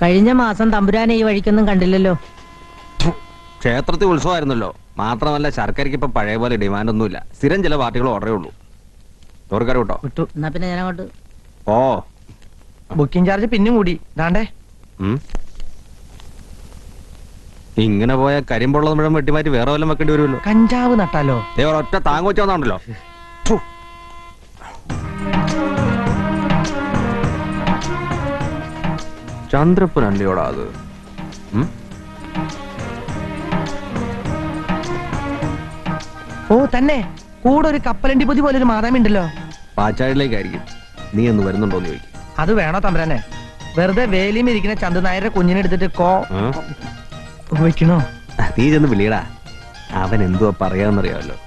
കഴിഞ്ഞ മാസം തമ്പുരാനെ ഈ വഴിക്കൊന്നും കണ്ടില്ലല്ലോ. ക്ഷേത്രത്തിൽ ഉത്സവമായിരുന്നല്ലോ. മാത്രമല്ല ശർക്കരയ്ക്ക് ഇപ്പൊ പഴയ പോലെ ഡിമാൻഡൊന്നുമില്ല. സ്ഥിരം ചില പാർട്ടികൾ ഓർഡറേ ഉള്ളൂ. ചോറുകാർ കേട്ടോ വിട്ടു. എന്നാ പിന്നെ ഞാൻ അങ്ങോട്ട്. ഓ ബുക്കിംഗ് ചാർജ് പിന്നും കൂടി. ദാണ്ടേ ഇങ്ങനെ പോയ കരിമ്പുള്ളത് മുഴുവൻ വെട്ടിമാറ്റി വേറെ വല്ലതും വെക്കേണ്ടി വരുമല്ലോ. കഞ്ചാവ് നട്ടാലോ? ഒറ്റ താങ്ങ് വെച്ചോന്നാണല്ലോ. ചന്ദ്രപ്പൻ അല്ലയോടാ അത്? ഓ തന്നെ. കൂടെ ഒരു കപ്പലണ്ടി പൊതി പോലെ ഒരു മാതാമി ഉണ്ടല്ലോ. പാച്ചാടിലേക്കായിരിക്കും. നീ എന്ന് വരുന്നുണ്ടോന്ന് ചോദിക്കും. അത് വേണോ തമ്പുരാനെ? വെറുതെ വേലിയും ഇരിക്കുന്ന ചന്ദനായരുടെ കുഞ്ഞിനെ എടുത്തിട്ട് വെക്കണോ? നീ ചെന്ന് വിളിയടാ. അവൻ എന്തുവാ പറയാന്നറിയാമല്ലോ.